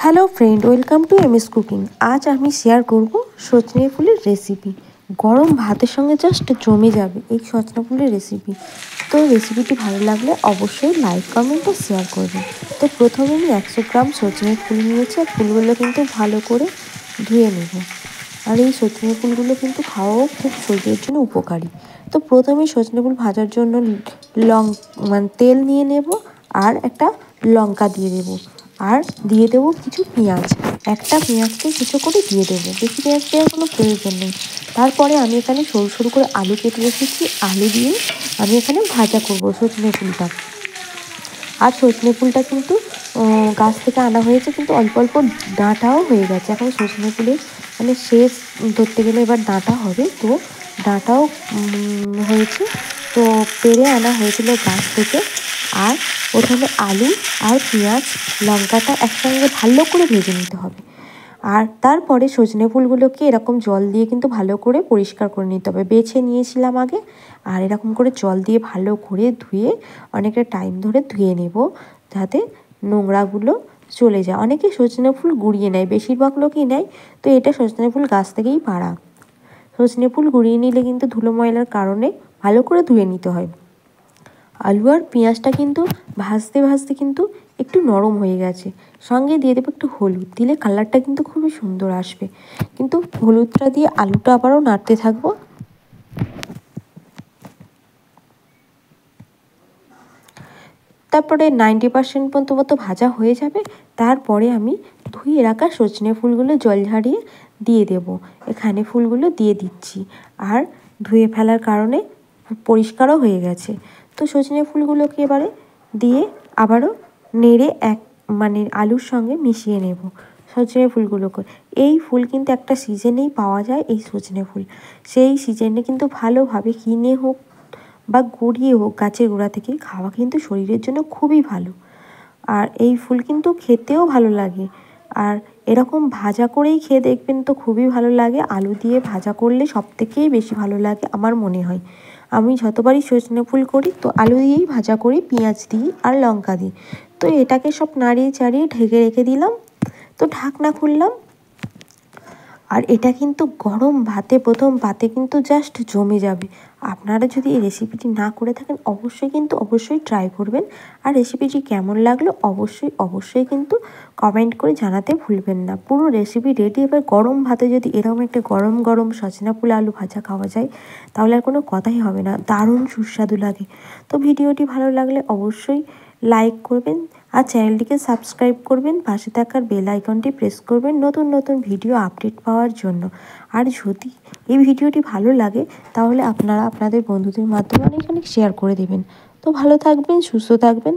Hello friend, welcome to MS cooking. আজ আমি share করব সজনে ফুলের রেসিপি। গরম ভাতের সঙ্গে জাস্ট জমে যাবে এই সজনে ফুলের রেসিপি। তো রেসিপিটি ভালো লাগলে অবশ্যই লাইক, কমেন্ট ও শেয়ার করবেন। তো প্রথমে আমি 100 গ্রাম সজনে ফুল নিয়েছি, আর ফুলগুলো কিন্তু ভালো করে ধুয়ে নেব। আর এই সজনে ফুলগুলো কিন্তু খাওয়াও খুব শরীরের জন্য উপকারী। তো প্রথমে সজনে ফুল ভাজার জন্য তেল নিয়ে নেব, আর একটা লঙ্কা দিয়ে দেবো, আর দিয়ে দেবো কিছু পেঁয়াজ। একটা পেঁয়াজকে কুচো করে দিয়ে দেবো, বেশি পেঁয়াজ দেওয়ার কোনো প্রয়োজন নেই। তারপরে আমি এখানে সরু সরু করে আলু কেটে রেখেছি, আলু দিয়ে আমি এখানে ভাজা করবো সজনে ফুলটা। আর সজনে ফুলটা কিন্তু গাছ থেকে আনা হয়েছে, কিন্তু অল্প অল্প ডাঁটাও হয়ে গেছে। এখন সজনে ফুলের মানে শেষ ধরতে গেলে এবার ডাঁটা হবে, তো ডাঁটাও হয়েছে, তো পেরে আনা হয়েছিল গাছ থেকে। আর প্রথমে আলু আর পেঁয়াজ লঙ্কাটা একসঙ্গে ভালো করে ভেজে নিতে হবে। আর তারপরে সজনে ফুলগুলোকে এরকম জল দিয়ে কিন্তু ভালো করে পরিষ্কার করে নিতে হবে। বেছে নিয়েছিলাম আগে, আর এরকম করে জল দিয়ে ভালো করে ধুয়ে অনেকটা টাইম ধরে ধুয়ে নেব, যাতে নোংরাগুলো চলে যায়। অনেকে সজনে ফুল গুঁড়িয়ে নেয়, বেশিরভাগ লোকই নেয়। তো এটা সজনে ফুল গাছ থেকেই পাড়া। সজনে ফুল গুঁড়িয়ে নিলে কিন্তু ধুলো ময়লার কারণে ভালো করে ধুয়ে নিতে হয়। আলু আর পেঁয়াজটা কিন্তু ভাজতে ভাজতে কিন্তু একটু নরম হয়ে গেছে। সঙ্গে দিয়ে দেবো একটু হলুদ, দিলে কালারটা কিন্তু খুবই সুন্দর আসবে। কিন্তু হলুদটা দিয়ে আলুটা আবারও নাড়তে থাকবো। তারপরে 90% মতো ভাজা হয়ে যাবে। তারপরে আমি ধুয়ে রাখা সজনে ফুলগুলো জল ঝারিয়ে দিয়ে দেবো। এখানে ফুলগুলো দিয়ে দিচ্ছি, আর ধুয়ে ফেলার কারণে পরিষ্কারও হয়ে গেছে। তো সজনে ফুলগুলোকে এবারে দিয়ে আবারও নেড়ে আলুর সঙ্গে মিশিয়ে নেব সজনে ফুলগুলোকে। এই ফুল কিন্তু একটা সিজনেই পাওয়া যায়, এই সজনে ফুল। সেই সিজনে কিন্তু ভালোভাবে কিনে হোক বা গড়িয়ে হোক, গাছের গোড়া থেকে খাওয়া কিন্তু শরীরের জন্য খুবই ভালো। আর এই ফুল কিন্তু খেতেও ভালো লাগে। আর এরকম ভাজা করেই খেয়ে দেখবেন, তো খুবই ভালো লাগে। আলু দিয়ে ভাজা করলে সবথেকেই বেশি ভালো লাগে আমার মনে হয়। আমি যতবারই সজনে ফুল করি, তো আলু দিয়েই ভাজা করি, পেঁয়াজ দিই আর লঙ্কা দিই। তো এটাকে সব নাড়িয়ে চাড়িয়ে ঢেকে রেখে দিলাম। তো ঢাকনা খুললাম, আর এটা কিন্তু গরম ভাতে, প্রথম ভাতে কিন্তু জাস্ট জমে যাবে। আপনারা যদি এই রেসিপিটি না করে থাকেন, অবশ্যই ট্রাই করবেন। আর রেসিপিটি কেমন লাগলো অবশ্যই কিন্তু কমেন্ট করে জানাতে ভুলবেন না। পুরো রেসিপি রেডি। এবার গরম ভাতে যদি এরকম একটা গরম গরম সজনা ফুল আলু ভাজা খাওয়া যায়, তাহলে আর কোনো কথাই হবে না, দারুণ সুস্বাদু লাগে। তো ভিডিওটি ভালো লাগলে অবশ্যই লাইক করবেন, আর চ্যানেলটিকে সাবস্ক্রাইব করবেন, পাশে থাকার বেল আইকনটি প্রেস করবেন নতুন নতুন ভিডিও আপডেট পাওয়ার জন্য। আর যদি এই ভিডিওটি ভালো লাগে, তাহলে আপনারা আপনাদের বন্ধুদের মাধ্যমে অনেক শেয়ার করে দেবেন। তো ভালো থাকবেন, সুস্থ থাকবেন।